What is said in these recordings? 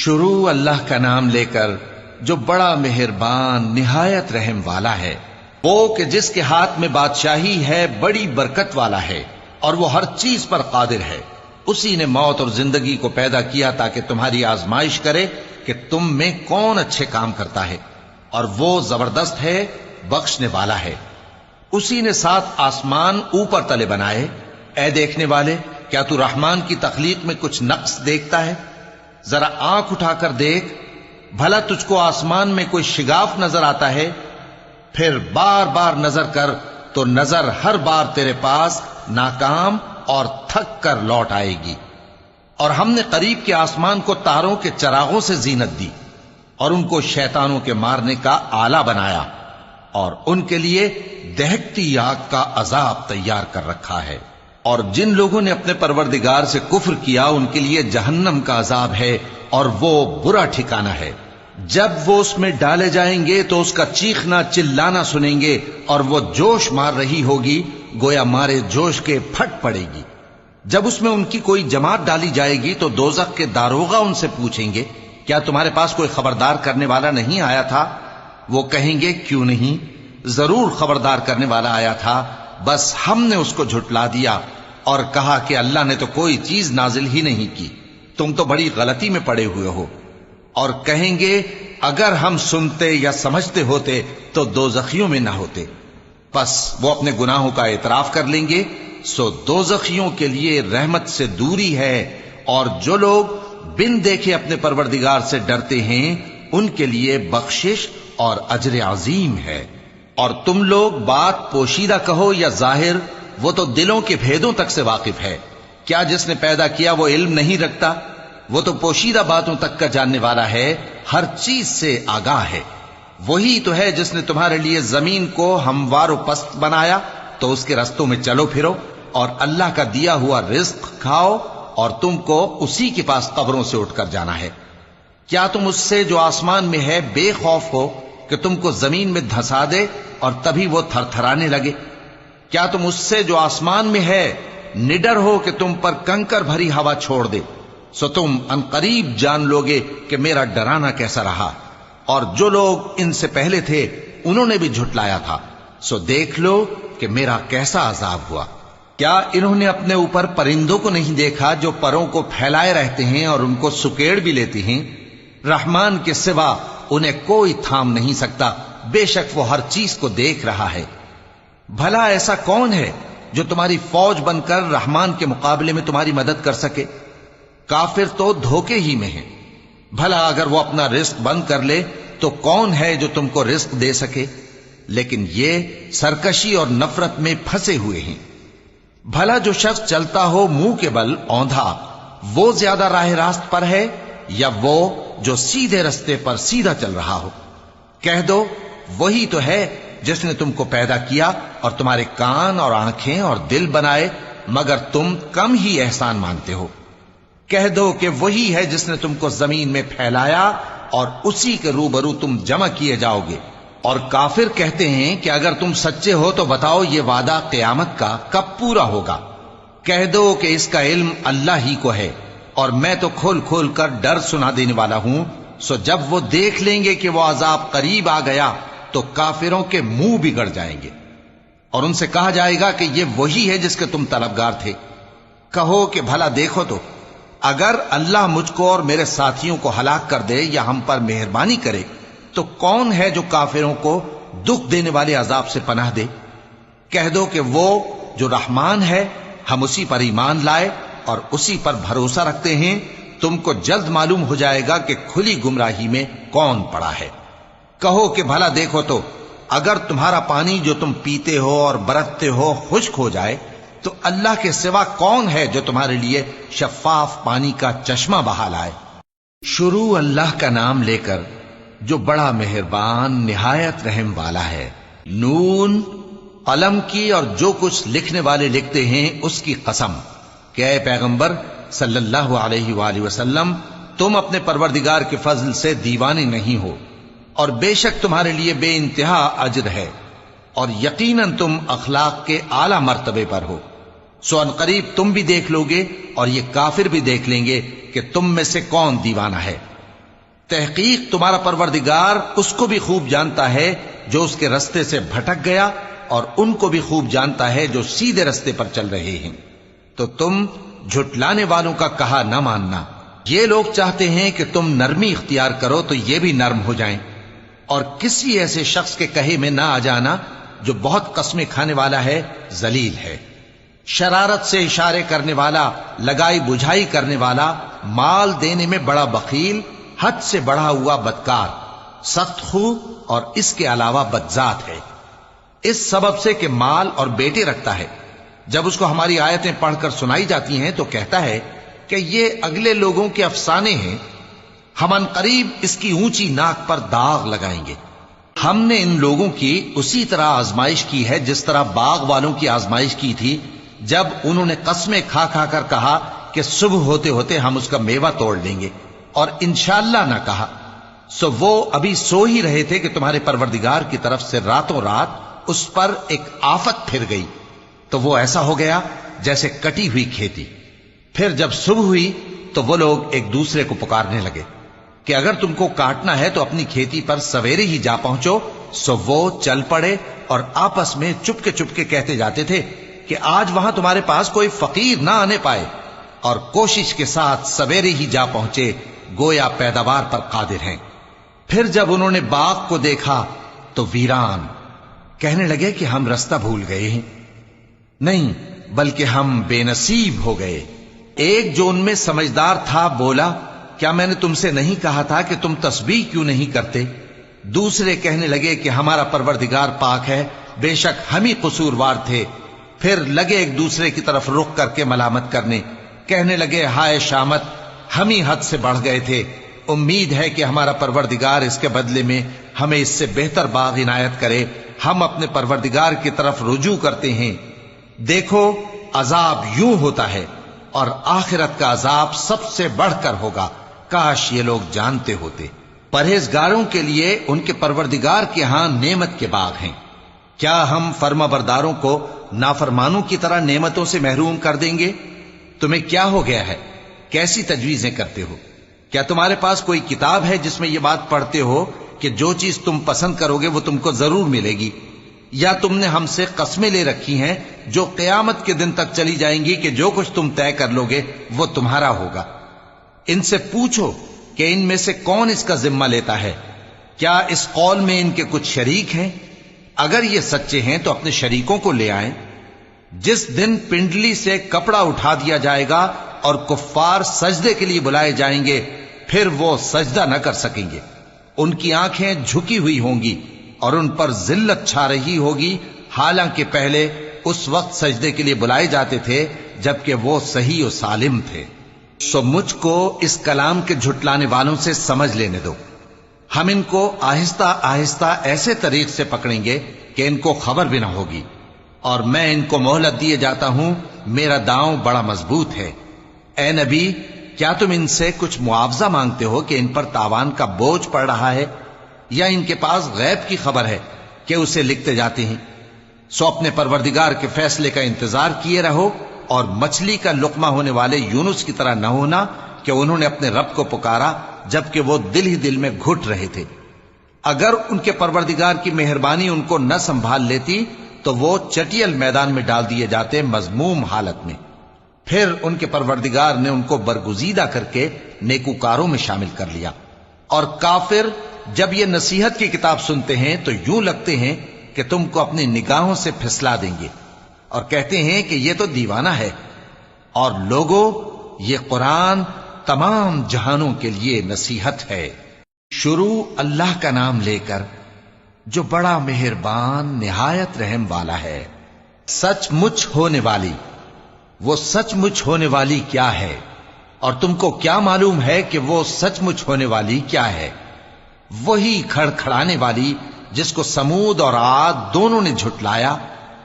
شروع اللہ کا نام لے کر جو بڑا مہربان نہایت رحم والا ہے، وہ کہ جس کے ہاتھ میں بادشاہی ہے، بڑی برکت والا ہے اور وہ ہر چیز پر قادر ہے۔ اسی نے موت اور زندگی کو پیدا کیا تاکہ تمہاری آزمائش کرے کہ تم میں کون اچھے کام کرتا ہے، اور وہ زبردست ہے، بخشنے والا ہے۔ اسی نے 7 آسمان اوپر تلے بنائے۔ اے دیکھنے والے، کیا تو رحمان کی تخلیق میں کچھ نقص دیکھتا ہے؟ ذرا آنکھ اٹھا کر دیکھ، بھلا تجھ کو آسمان میں کوئی شگاف نظر آتا ہے؟ پھر بار بار نظر کر تو نظر ہر بار تیرے پاس ناکام اور تھک کر لوٹ آئے گی۔ اور ہم نے قریب کے آسمان کو تاروں کے چراغوں سے زینت دی، اور ان کو شیطانوں کے مارنے کا آلہ بنایا، اور ان کے لیے دہکتی آگ کا عذاب تیار کر رکھا ہے۔ اور جن لوگوں نے اپنے پروردگار سے کفر کیا، ان کے لیے جہنم کا عذاب ہے، اور وہ برا ٹھکانہ ہے۔ جب وہ اس میں ڈالے جائیں گے تو اس کا چیخنا چلانا سنیں گے، اور وہ جوش مار رہی ہوگی، گویا مارے جوش کے پھٹ پڑے گی۔ جب اس میں ان کی کوئی جماعت ڈالی جائے گی تو دوزخ کے داروغہ ان سے پوچھیں گے، کیا تمہارے پاس کوئی خبردار کرنے والا نہیں آیا تھا؟ وہ کہیں گے، کیوں نہیں، ضرور خبردار کرنے والا آیا تھا، بس ہم نے اس کو جھٹلا دیا اور کہا کہ اللہ نے تو کوئی چیز نازل ہی نہیں کی، تم تو بڑی غلطی میں پڑے ہوئے ہو۔ اور کہیں گے، اگر ہم سنتے یا سمجھتے ہوتے تو دوزخیوں میں نہ ہوتے۔ پس وہ اپنے گناہوں کا اعتراف کر لیں گے، سو دوزخیوں کے لیے رحمت سے دوری ہے، اور جو لوگ بن دیکھے اپنے پروردگار سے ڈرتے ہیں، ان کے لیے بخشش اور اجر عظیم ہے۔ اور تم لوگ بات پوشیدہ کہو یا ظاہر، وہ تو دلوں کے بھیدوں تک سے واقف ہے۔ کیا جس نے پیدا کیا وہ علم نہیں رکھتا؟ وہ تو پوشیدہ باتوں تک کا جاننے والا ہے، ہر چیز سے آگاہ ہے۔ وہی تو ہے جس نے تمہارے لیے زمین کو ہموار و پست بنایا، تو اس کے رستوں میں چلو پھرو، اور اللہ کا دیا ہوا رزق کھاؤ، اور تم کو اسی کے پاس قبروں سے اٹھ کر جانا ہے۔ کیا تم اس سے جو آسمان میں ہے بے خوف ہو کہ تم کو زمین میں دھسا دے اور تبھی وہ تھر تھرانے لگے؟ کیا تم اس سے جو آسمان میں ہے نڈر ہو کہ تم پر کنکر بھری ہوا چھوڑ دے؟ سو تم عنقریب جان لوگے کہ میرا ڈرانا کیسا رہا۔ اور جو لوگ ان سے پہلے تھے انہوں نے بھی جھٹلایا تھا، سو دیکھ لو کہ میرا کیسا عذاب ہوا۔ کیا انہوں نے اپنے اوپر پرندوں کو نہیں دیکھا جو پروں کو پھیلائے رہتے ہیں اور ان کو سکیڑ بھی لیتے ہیں؟ رحمان کے سوا انہیں کوئی تھام نہیں سکتا، بے شک وہ ہر چیز کو دیکھ رہا ہے۔ بھلا ایسا کون ہے جو تمہاری فوج بن کر رحمان کے مقابلے میں تمہاری مدد کر سکے؟ کافر تو دھوکے ہی میں ہیں۔ بھلا اگر وہ اپنا رزق بند کر لے تو کون ہے جو تم کو رزق دے سکے؟ لیکن یہ سرکشی اور نفرت میں پھنسے ہوئے ہیں۔ بھلا جو شخص چلتا ہو منہ کے بل اوندھا، وہ زیادہ راہ راست پر ہے یا وہ جو سیدھے رستے پر سیدھا چل رہا ہو؟ کہہ دو، وہی تو ہے جس نے تم کو پیدا کیا اور تمہارے کان اور آنکھیں اور دل بنائے، مگر تم کم ہی احسان مانتے ہو۔ کہہ دو کہ وہی ہے جس نے تم کو زمین میں پھیلایا اور اسی کے روبرو تم جمع کیے جاؤ گے۔ اور کافر کہتے ہیں کہ اگر تم سچے ہو تو بتاؤ یہ وعدہ قیامت کا کب پورا ہوگا؟ کہہ دو کہ اس کا علم اللہ ہی کو ہے، اور میں تو کھول کھول کر ڈر سنا دینے والا ہوں۔ سو جب وہ دیکھ لیں گے کہ وہ عذاب قریب آ گیا تو کافروں کے منہ بگڑ جائیں گے، اور ان سے کہا جائے گا کہ یہ وہی ہے جس کے تم طلبگار تھے۔ کہو کہ بھلا دیکھو تو، اگر اللہ مجھ کو اور میرے ساتھیوں کو ہلاک کر دے یا ہم پر مہربانی کرے تو کون ہے جو کافروں کو دکھ دینے والے عذاب سے پناہ دے؟ کہہ دو کہ وہ جو رحمان ہے، ہم اسی پر ایمان لائے اور اسی پر بھروسہ رکھتے ہیں۔ تم کو جلد معلوم ہو جائے گا کہ کھلی گمراہی میں کون پڑا ہے۔ کہو کہ بھلا دیکھو تو، اگر تمہارا پانی جو تم پیتے ہو اور برتتے ہو خشک ہو جائے تو اللہ کے سوا کون ہے جو تمہارے لیے شفاف پانی کا چشمہ بہا لائے؟ شروع اللہ کا نام لے کر جو بڑا مہربان نہایت رحم والا ہے۔ نون، قلم کی اور جو کچھ لکھنے والے لکھتے ہیں اس کی قسم، کہ اے پیغمبر صلی اللہ علیہ وآلہ وسلم، تم اپنے پروردگار کے فضل سے دیوانے نہیں ہو، اور بے شک تمہارے لیے بے انتہا اجر ہے، اور یقیناً تم اخلاق کے اعلی مرتبے پر ہو۔ سو ان قریب تم بھی دیکھ لو گے اور یہ کافر بھی دیکھ لیں گے کہ تم میں سے کون دیوانہ ہے۔ تحقیق تمہارا پروردگار اس کو بھی خوب جانتا ہے جو اس کے رستے سے بھٹک گیا، اور ان کو بھی خوب جانتا ہے جو سیدھے رستے پر چل رہے ہیں۔ تو تم جھٹلانے والوں کا کہا نہ ماننا۔ یہ لوگ چاہتے ہیں کہ تم نرمی اختیار کرو تو یہ بھی نرم ہو جائیں، اور کسی ایسے شخص کے کہے میں نہ آ جانا جو بہت قسمیں کھانے والا ہے، ذلیل ہے، شرارت سے اشارے کرنے والا، لگائی بجھائی کرنے والا، مال دینے میں بڑا بخیل، حد سے بڑھا ہوا بدکار، سخت خو، اور اس کے علاوہ بدذات ہے۔ اس سبب سے کہ مال اور بیٹے رکھتا ہے، جب اس کو ہماری آیتیں پڑھ کر سنائی جاتی ہیں تو کہتا ہے کہ یہ اگلے لوگوں کے افسانے ہیں، ہم ان قریب اس کی اونچی ناک پر داغ لگائیں گے۔ ہم نے ان لوگوں کی اسی طرح آزمائش کی ہے جس طرح باغ والوں کی آزمائش کی تھی، جب انہوں نے قسمیں کھا کھا کر کہا کہ صبح ہوتے ہوتے ہم اس کا میوہ توڑ لیں گے، اور انشاءاللہ نہ کہا، سو وہ ابھی سو ہی رہے تھے کہ تمہارے پروردگار کی طرف سے راتوں رات اس پر ایک آفت پھر گئی، تو وہ ایسا ہو گیا جیسے کٹی ہوئی کھیتی۔ پھر جب صبح ہوئی تو وہ لوگ ایک دوسرے کو پکارنے لگے کہ اگر تم کو کاٹنا ہے تو اپنی کھیتی پر سویرے ہی جا پہنچو۔ سو وہ چل پڑے اور آپس میں چپ کے کہتے جاتے تھے کہ آج وہاں تمہارے پاس کوئی فقیر نہ آنے پائے، اور کوشش کے ساتھ سویرے ہی جا پہنچے، گویا پیداوار پر قادر ہیں۔ پھر جب انہوں نے باغ کو دیکھا تو ویران، کہنے لگے کہ ہم رستہ بھول گئے ہیں، نہیں بلکہ ہم بے نصیب ہو گئے۔ ایک جو ان میں سمجھدار تھا بولا، کیا میں نے تم سے نہیں کہا تھا کہ تم تسبیح کیوں نہیں کرتے؟ دوسرے کہنے لگے کہ ہمارا پروردگار پاک ہے، بے شک ہم ہی قصوروار تھے۔ پھر لگے ایک دوسرے کی طرف رخ کر کے ملامت کرنے، کہنے لگے ہائے شامت، ہم ہی حد سے بڑھ گئے تھے، امید ہے کہ ہمارا پروردگار اس کے بدلے میں ہمیں اس سے بہتر باغ عنایت کرے، ہم اپنے پروردگار کی طرف رجوع کرتے ہیں۔ دیکھو عذاب یوں ہوتا ہے، اور آخرت کا عذاب سب سے بڑھ کر ہوگا، کاش یہ لوگ جانتے ہوتے۔ پرہیزگاروں کے لیے ان کے پروردگار کے ہاں نعمت کے باغ ہیں۔ کیا ہم فرما برداروں کو نافرمانوں کی طرح نعمتوں سے محروم کر دیں گے؟ تمہیں کیا ہو گیا ہے؟ کیسی تجویزیں کرتے ہو؟ کیا تمہارے پاس کوئی کتاب ہے جس میں یہ بات پڑھتے ہو کہ جو چیز تم پسند کرو گے وہ تم کو ضرور ملے گی؟ یا تم نے ہم سے قسمیں لے رکھی ہیں جو قیامت کے دن تک چلی جائیں گی کہ جو کچھ تم طے کر لو گے وہ تمہارا ہوگا؟ ان سے پوچھو کہ ان میں سے کون اس کا ذمہ لیتا ہے؟ کیا اس قول میں ان کے کچھ شریک ہیں؟ اگر یہ سچے ہیں تو اپنے شریکوں کو لے آئیں۔ جس دن پنڈلی سے کپڑا اٹھا دیا جائے گا اور کفار سجدے کے لیے بلائے جائیں گے، پھر وہ سجدہ نہ کر سکیں گے، ان کی آنکھیں جھکی ہوئی ہوں گی اور ان پر ذلت چھا رہی ہوگی، حالانکہ پہلے اس وقت سجدے کے لیے بلائے جاتے تھے جبکہ وہ صحیح و سالم تھے۔ سو مجھ کو اس کلام کے جھٹلانے والوں سے سمجھ لینے دو، ہم ان کو آہستہ آہستہ ایسے طریق سے پکڑیں گے کہ ان کو خبر بھی نہ ہوگی، اور میں ان کو مہلت دیے جاتا ہوں، میرا داؤں بڑا مضبوط ہے۔ اے نبی، کیا تم ان سے کچھ معاوضہ مانگتے ہو کہ ان پر تاوان کا بوجھ پڑ رہا ہے، یا ان کے پاس غیب کی خبر ہے کہ اسے لکھتے جاتے ہیں؟ سو اپنے پروردگار کے فیصلے کا انتظار کیے رہو، اور مچھلی کا لقمہ ہونے والے یونس کی طرح نہ ہونا کہ انہوں نے اپنے رب کو پکارا جبکہ وہ دل ہی دل میں گھٹ رہے تھے۔ اگر ان کے پروردگار کی مہربانی ان کو نہ سنبھال لیتی تو وہ چٹیل میدان میں ڈال دیے جاتے مذموم حالت میں۔ پھر ان کے پروردگار نے ان کو برگزیدہ کر کے نیکوکاروں میں شامل کر لیا۔ اور کافر جب یہ نصیحت کی کتاب سنتے ہیں تو یوں لگتے ہیں کہ تم کو اپنی نگاہوں سے پھسلا دیں گے، اور کہتے ہیں کہ یہ تو دیوانہ ہے۔ اور لوگوں، یہ قرآن تمام جہانوں کے لیے نصیحت ہے۔ شروع اللہ کا نام لے کر جو بڑا مہربان نہایت رحم والا ہے۔ سچ مچ ہونے والی، وہ سچ مچ ہونے والی کیا ہے؟ اور تم کو کیا معلوم ہے کہ وہ سچ مچ ہونے والی کیا ہے؟ وہی کھڑکھڑانے والی جس کو سمود اور عاد دونوں نے جھٹلایا۔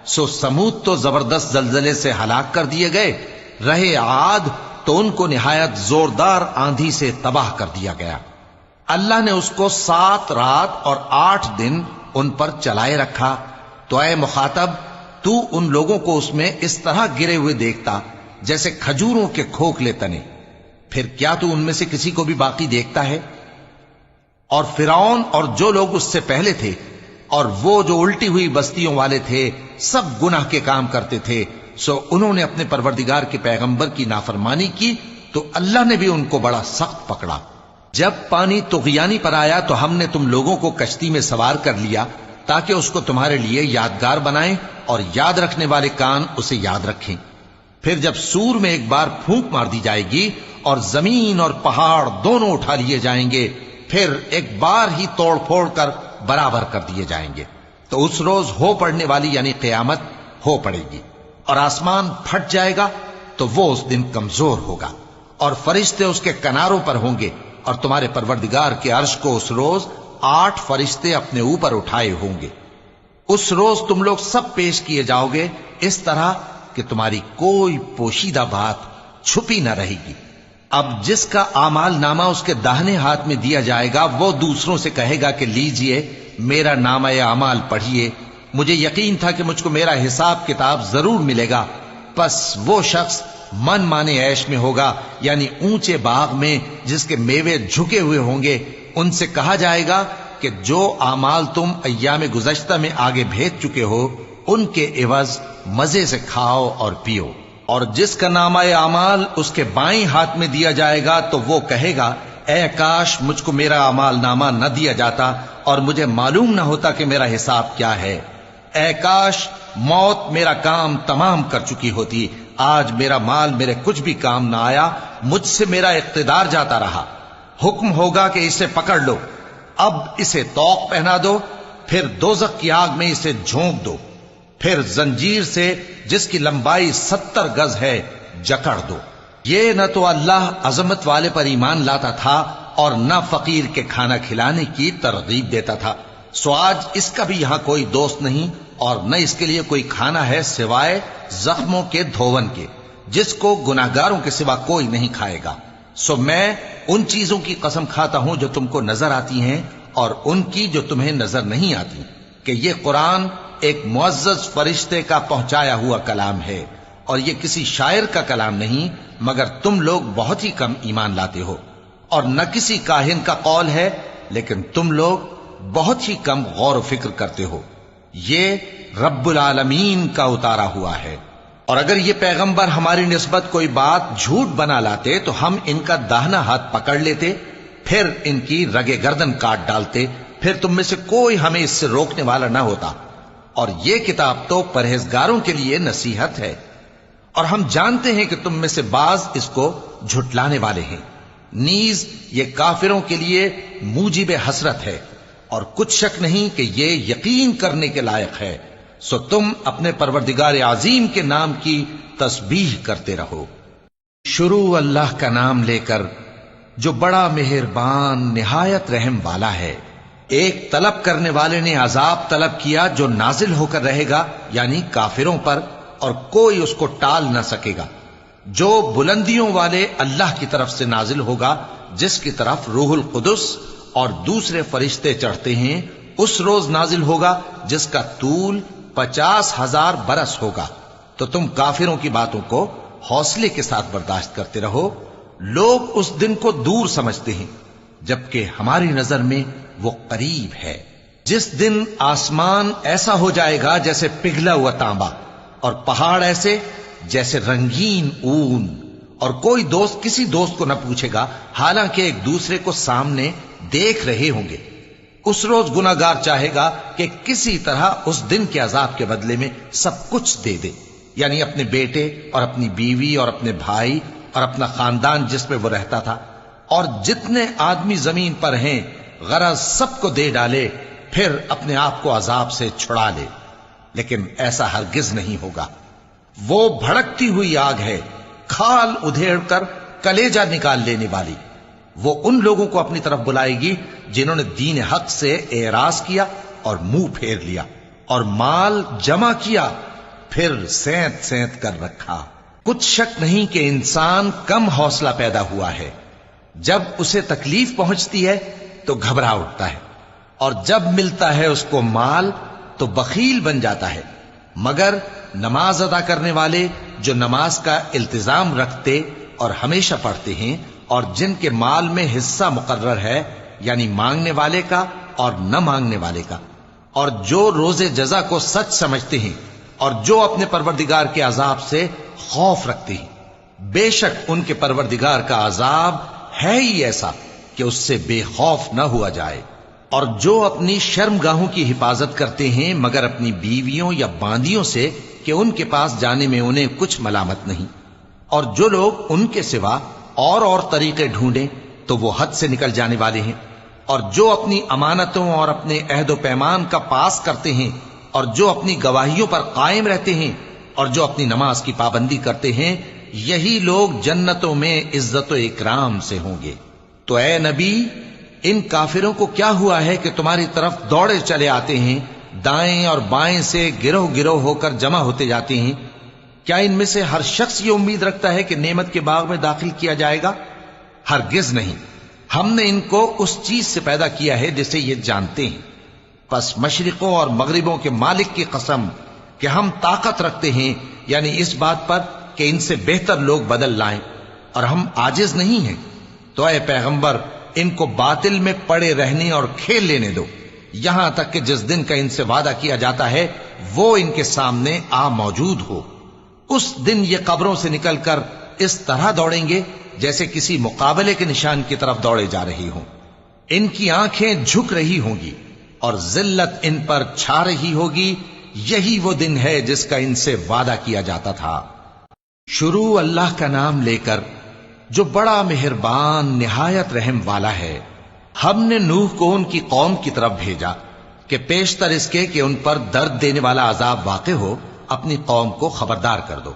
سو سمود تو زبردست زلزلے سے ہلاک کر دیے گئے، رہے عاد تو ان کو نہایت زوردار آندھی سے تباہ کر دیا گیا۔ اللہ نے اس کو 7 رات اور 8 دن ان پر چلائے رکھا، تو اے مخاطب، تو ان لوگوں کو اس میں اس طرح گرے ہوئے دیکھتا جیسے کھجوروں کے کھوکھلے تنے، پھر کیا تو ان میں سے کسی کو بھی باقی دیکھتا ہے؟ اور فرعون اور جو لوگ اس سے پہلے تھے اور وہ جو الٹی ہوئی بستیوں والے تھے سب گناہ کے کام کرتے تھے، سو انہوں نے اپنے پروردگار کے پیغمبر کی نافرمانی کی تو اللہ نے بھی ان کو بڑا سخت پکڑا۔ جب پانی طغیانی پر آیا تو ہم نے تم لوگوں کو کشتی میں سوار کر لیا تاکہ اس کو تمہارے لیے یادگار بنائیں اور یاد رکھنے والے کان اسے یاد رکھیں۔ پھر جب سور میں ایک بار پھونک مار دی جائے گی اور زمین اور پہاڑ دونوں اٹھا لیے جائیں گے، پھر ایک بار ہی توڑ پھوڑ کر برابر کر دیے جائیں گے، تو اس روز ہو پڑنے والی یعنی قیامت ہو پڑے گی، اور آسمان پھٹ جائے گا تو وہ اس دن کمزور ہوگا، اور فرشتے اس کے کناروں پر ہوں گے، اور تمہارے پروردگار کے عرش کو اس روز 8 فرشتے اپنے اوپر اٹھائے ہوں گے۔ اس روز تم لوگ سب پیش کیے جاؤ گے اس طرح کہ تمہاری کوئی پوشیدہ بات چھپی نہ رہے گی۔ اب جس کا اعمال نامہ اس کے داہنے ہاتھ میں دیا جائے گا وہ دوسروں سے کہے گا کہ لیجئے میرا نامہ اعمال پڑھیے، مجھے یقین تھا کہ مجھ کو میرا حساب کتاب ضرور ملے گا۔ پس وہ شخص من مانے عیش میں ہوگا، یعنی اونچے باغ میں جس کے میوے جھکے ہوئے ہوں گے۔ ان سے کہا جائے گا کہ جو اعمال تم ایام گزشتہ میں آگے بھیج چکے ہو ان کے عوض مزے سے کھاؤ اور پیو۔ اور جس کا نامہ اعمال اس کے بائیں ہاتھ میں دیا جائے گا تو وہ کہے گا اے کاش مجھ کو میرا اعمال نامہ نہ دیا جاتا اور مجھے معلوم نہ ہوتا کہ میرا حساب کیا ہے۔ اے کاش موت میرا کام تمام کر چکی ہوتی، آج میرا مال میرے کچھ بھی کام نہ آیا، مجھ سے میرا اقتدار جاتا رہا۔ حکم ہوگا کہ اسے پکڑ لو، اب اسے طوق پہنا دو، پھر دوزخ کی آگ میں اسے جھونک دو، پھر زنجیر سے جس کی لمبائی 70 گز ہے جکڑ دو۔ یہ نہ تو اللہ عظمت والے پر ایمان لاتا تھا اور نہ فقیر کے کھانا کھلانے کی ترغیب دیتا تھا، سو آج اس کا بھی یہاں کوئی دوست نہیں اور نہ اس کے لیے کوئی کھانا ہے سوائے زخموں کے دھون کے، جس کو گناہگاروں کے سوا کوئی نہیں کھائے گا۔ سو میں ان چیزوں کی قسم کھاتا ہوں جو تم کو نظر آتی ہیں اور ان کی جو تمہیں نظر نہیں آتی، کہ یہ قرآن ایک معزز فرشتے کا پہنچایا ہوا کلام ہے اور یہ کسی شاعر کا کلام نہیں، مگر تم لوگ بہت ہی کم ایمان لاتے ہو، اور نہ کسی کاہن کا قول ہے لیکن تم لوگ بہت ہی کم غور و فکر کرتے ہو۔ یہ رب العالمین کا اتارا ہوا ہے، اور اگر یہ پیغمبر ہماری نسبت کوئی بات جھوٹ بنا لاتے تو ہم ان کا داہنا ہاتھ پکڑ لیتے، پھر ان کی رگے گردن کاٹ ڈالتے، پھر تم میں سے کوئی ہمیں اس سے روکنے والا نہ ہوتا۔ اور یہ کتاب تو پرہیزگاروں کے لیے نصیحت ہے، اور ہم جانتے ہیں کہ تم میں سے بعض اس کو جھٹلانے والے ہیں، نیز یہ کافروں کے لیے موجب حسرت ہے، اور کچھ شک نہیں کہ یہ یقین کرنے کے لائق ہے۔ سو تم اپنے پروردگار عظیم کے نام کی تسبیح کرتے رہو۔ شروع اللہ کا نام لے کر جو بڑا مہربان نہایت رحم والا ہے۔ ایک طلب کرنے والے نے عذاب طلب کیا جو نازل ہو کر رہے گا، یعنی کافروں پر، اور کوئی اس کو ٹال نہ سکے گا۔ جو بلندیوں والے اللہ کی طرف سے نازل ہوگا، جس کی طرف روح القدس اور دوسرے فرشتے چڑھتے ہیں، اس روز نازل ہوگا جس کا طول 50,000 برس ہوگا۔ تو تم کافروں کی باتوں کو حوصلے کے ساتھ برداشت کرتے رہو۔ لوگ اس دن کو دور سمجھتے ہیں جبکہ ہماری نظر میں وہ قریب ہے، جس دن آسمان ایسا ہو جائے گا جیسے پگھلا ہوا تانبا، اور پہاڑ ایسے جیسے رنگین اون، اور کوئی دوست کسی دوست کو نہ پوچھے گا حالانکہ ایک دوسرے کو سامنے دیکھ رہے ہوں گے۔ اس روز گناہگار چاہے گا کہ کسی طرح اس دن کے عذاب کے بدلے میں سب کچھ دے دے، یعنی اپنے بیٹے اور اپنی بیوی اور اپنے بھائی اور اپنا خاندان جس میں وہ رہتا تھا، اور جتنے آدمی زمین پر ہیں غرض سب کو دے ڈالے، پھر اپنے آپ کو عذاب سے چھڑا لے۔ لیکن ایسا ہرگز نہیں ہوگا۔ وہ بھڑکتی ہوئی آگ ہے، کھال ادھیڑ کر کلیجہ نکال لینے والی۔ وہ ان لوگوں کو اپنی طرف بلائے گی جنہوں نے دین حق سے اعراض کیا اور منہ پھیر لیا، اور مال جمع کیا پھر سینت سینت کر رکھا۔ کچھ شک نہیں کہ انسان کم حوصلہ پیدا ہوا ہے، جب اسے تکلیف پہنچتی ہے تو گھبرا اٹھتا ہے، اور جب ملتا ہے اس کو مال تو بخیل بن جاتا ہے۔ مگر نماز ادا کرنے والے جو نماز کا التزام رکھتے اور ہمیشہ پڑھتے ہیں، اور جن کے مال میں حصہ مقرر ہے، یعنی مانگنے والے کا اور نہ مانگنے والے کا، اور جو روز جزا کو سچ سمجھتے ہیں اور جو اپنے پروردگار کے عذاب سے خوف رکھتے ہیں، بے شک ان کے پروردگار کا عذاب ہے ہی ایسا کہ اس سے بے خوف نہ ہوا جائے۔ اور جو اپنی شرمگاہوں کی حفاظت کرتے ہیں مگر اپنی بیویوں یا باندیوں سے کہ ان کے پاس جانے میں انہیں کچھ ملامت نہیں، اور جو لوگ ان کے سوا اور طریقے ڈھونڈیں تو وہ حد سے نکل جانے والے ہیں، اور جو اپنی امانتوں اور اپنے عہد و پیمان کا پاس کرتے ہیں، اور جو اپنی گواہیوں پر قائم رہتے ہیں، اور جو اپنی نماز کی پابندی کرتے ہیں، یہی لوگ جنتوں میں عزت و اکرام سے ہوں گے۔ تو اے نبی، ان کافروں کو کیا ہوا ہے کہ تمہاری طرف دوڑے چلے آتے ہیں، دائیں اور بائیں سے گروہ گروہ ہو کر جمع ہوتے جاتے ہیں؟ کیا ان میں سے ہر شخص یہ امید رکھتا ہے کہ نعمت کے باغ میں داخل کیا جائے گا؟ ہرگز نہیں، ہم نے ان کو اس چیز سے پیدا کیا ہے جسے یہ جانتے ہیں۔ پس مشرقوں اور مغربوں کے مالک کی قسم کہ ہم طاقت رکھتے ہیں، یعنی اس بات پر کہ ان سے بہتر لوگ بدل لائیں، اور ہم عاجز نہیں ہیں۔ تو اے پیغمبر، ان کو باطل میں پڑے رہنے اور کھیل لینے دو، یہاں تک کہ جس دن کا ان سے وعدہ کیا جاتا ہے وہ ان کے سامنے آ موجود ہو۔ اس دن یہ قبروں سے نکل کر اس طرح دوڑیں گے جیسے کسی مقابلے کے نشان کی طرف دوڑے جا رہی ہوں۔ ان کی آنکھیں جھک رہی ہوں گی اور ذلت ان پر چھا رہی ہوگی، یہی وہ دن ہے جس کا ان سے وعدہ کیا جاتا تھا۔ شروع اللہ کا نام لے کر جو بڑا مہربان نہایت رحم والا ہے۔ ہم نے نوح کو ان کی قوم کی طرف بھیجا کہ پیشتر اس کے کہ ان پر درد دینے والا عذاب واقع ہو، اپنی قوم کو خبردار کر دو۔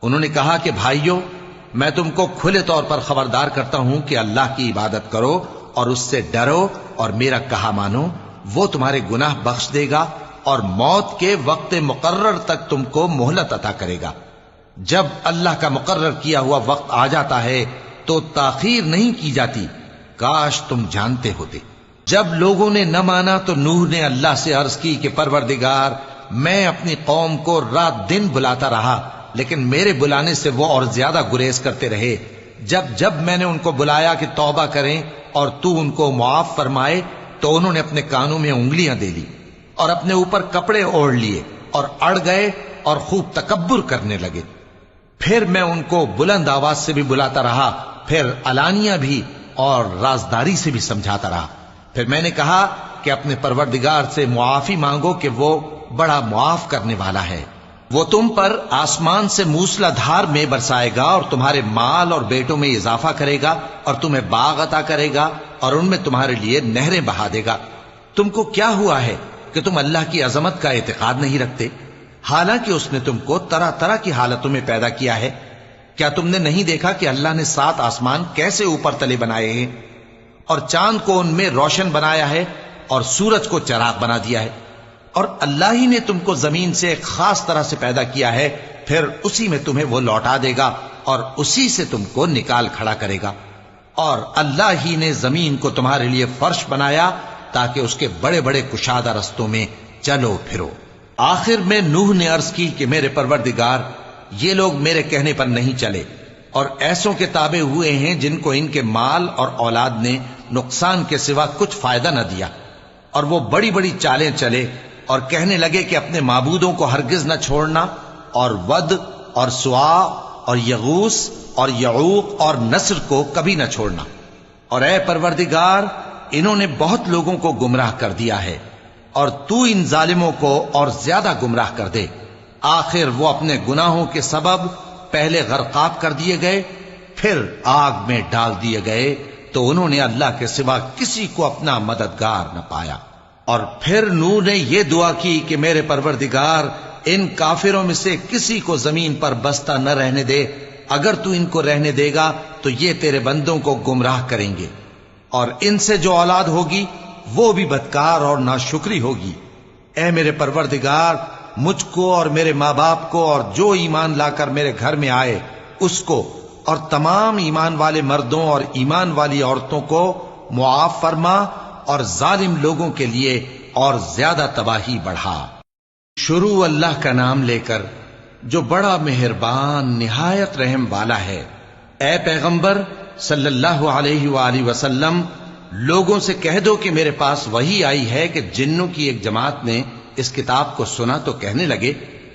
انہوں نے کہا کہ بھائیو، میں تم کو کھلے طور پر خبردار کرتا ہوں کہ اللہ کی عبادت کرو اور اس سے ڈرو اور میرا کہا مانو، وہ تمہارے گناہ بخش دے گا اور موت کے وقت مقرر تک تم کو مہلت عطا کرے گا۔ جب اللہ کا مقرر کیا ہوا وقت آ جاتا ہے تو تاخیر نہیں کی جاتی، کاش تم جانتے ہوتے۔ جب لوگوں نے نہ مانا تو نوح نے اللہ سے عرض کی کہ پروردگار، میں اپنی قوم کو رات دن بلاتا رہا، لیکن میرے بلانے سے وہ اور زیادہ گریز کرتے رہے۔ جب میں نے ان کو بلایا کہ توبہ کریں اور تو ان کو معاف فرمائے تو انہوں نے اپنے کانوں میں انگلیاں دے لی اور اپنے اوپر کپڑے اوڑھ لیے اور اڑ گئے اور خوب تکبر کرنے لگے۔ پھر میں ان کو بلند آواز سے بھی بلاتا رہا، پھر علانیہ بھی اور رازداری سے بھی سمجھاتا رہا۔ پھر میں نے کہا کہ اپنے پروردگار سے معافی مانگو کہ وہ بڑا معاف کرنے والا ہے، وہ تم پر آسمان سے موسلا دھار میں برسائے گا اور تمہارے مال اور بیٹوں میں اضافہ کرے گا اور تمہیں باغ عطا کرے گا اور ان میں تمہارے لیے نہریں بہا دے گا۔ تم کو کیا ہوا ہے کہ تم اللہ کی عظمت کا اعتقاد نہیں رکھتے، حالانکہ اس نے تم کو طرح طرح کی حالتوں میں پیدا کیا ہے؟ کیا تم نے نہیں دیکھا کہ اللہ نے 7 آسمان کیسے اوپر تلے بنائے ہیں اور چاند کو ان میں روشن بنایا ہے اور سورج کو چراغ بنا دیا ہے؟ اور اللہ ہی نے تم کو زمین سے ایک خاص طرح سے پیدا کیا ہے، پھر اسی میں تمہیں وہ لوٹا دے گا اور اسی سے تم کو نکال کھڑا کرے گا۔ اور اللہ ہی نے زمین کو تمہارے لیے فرش بنایا تاکہ اس کے بڑے بڑے کشادہ رستوں میں چلو پھرو۔ آخر میں نوح نے عرض کی کہ میرے پروردگار، یہ لوگ میرے کہنے پر نہیں چلے اور ایسوں کے تابع ہوئے ہیں جن کو ان کے مال اور اولاد نے نقصان کے سوا کچھ فائدہ نہ دیا، اور وہ بڑی بڑی چالیں چلے اور کہنے لگے کہ اپنے معبودوں کو ہرگز نہ چھوڑنا، اور ود اور سوا اور یغوس اور یعوق اور نصر کو کبھی نہ چھوڑنا۔ اور اے پروردگار، انہوں نے بہت لوگوں کو گمراہ کر دیا ہے، اور تو ان ظالموں کو اور زیادہ گمراہ کر دے۔ آخر وہ اپنے گناہوں کے سبب پہلے غرقاب کر دیے گئے، پھر آگ میں ڈال دیے گئے، تو انہوں نے اللہ کے سوا کسی کو اپنا مددگار نہ پایا۔ اور پھر نوح نے یہ دعا کی کہ میرے پروردگار، ان کافروں میں سے کسی کو زمین پر بستہ نہ رہنے دے، اگر تو ان کو رہنے دے گا تو یہ تیرے بندوں کو گمراہ کریں گے، اور ان سے جو اولاد ہوگی وہ بھی بدکار اور ناشکری ہوگی۔ اے میرے پروردگار، مجھ کو اور میرے ماں باپ کو اور جو ایمان لا کر میرے گھر میں آئے اس کو اور تمام ایمان والے مردوں اور ایمان والی عورتوں کو معاف فرما، اور ظالم لوگوں کے لیے اور زیادہ تباہی بڑھا۔ شروع اللہ کا نام لے کر جو بڑا مہربان نہایت رحم والا ہے۔ اے پیغمبر صلی اللہ علیہ وآلہ وسلم، لوگوں سے کہہ دو کہ میرے پاس وحی آئی ہے کہ جنوں کی ایک جماعت نے اس کتاب کو سنا تو کہنے لگے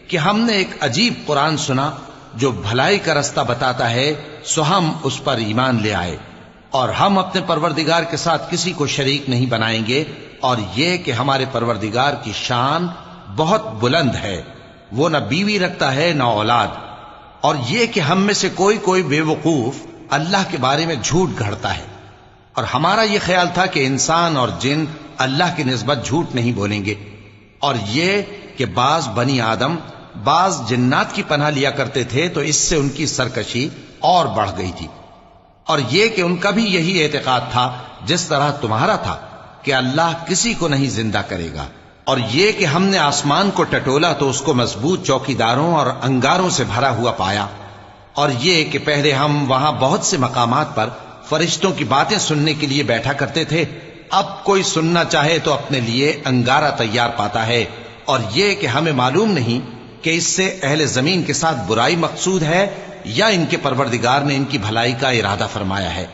کہ ہم نے ایک عجیب قرآن سنا جو بھلائی کا رستہ بتاتا ہے، سو ہم اس پر ایمان لے آئے، اور ہم اپنے پروردگار کے ساتھ کسی کو شریک نہیں بنائیں گے، اور یہ کہ ہمارے پروردگار کی شان بہت بلند ہے، وہ نہ بیوی رکھتا ہے نہ اولاد، اور یہ کہ ہم میں سے کوئی بے وقوف اللہ کے بارے میں جھوٹ گھڑتا ہے، اور ہمارا یہ خیال تھا کہ انسان اور جن اللہ کی نسبت جھوٹ نہیں بولیں گے، اور یہ کہ بعض بنی آدم بعض جنات کی پناہ لیا کرتے تھے تو اس سے ان کی سرکشی اور بڑھ گئی تھی، اور یہ کہ ان کا بھی یہی اعتقاد تھا جس طرح تمہارا تھا کہ اللہ کسی کو نہیں زندہ کرے گا، اور یہ کہ ہم نے آسمان کو ٹٹولا تو اس کو مضبوط چوکیداروں اور انگاروں سے بھرا ہوا پایا، اور یہ کہ پہلے ہم وہاں بہت سے مقامات پر فرشتوں کی باتیں سننے کے لیے بیٹھا کرتے تھے، اب کوئی سننا چاہے تو اپنے لیے انگارہ تیار پاتا ہے، اور یہ کہ ہمیں معلوم نہیں کہ اس سے اہل زمین کے ساتھ برائی مقصود ہے یا ان کے پروردگار نے ان کی بھلائی کا ارادہ فرمایا ہے،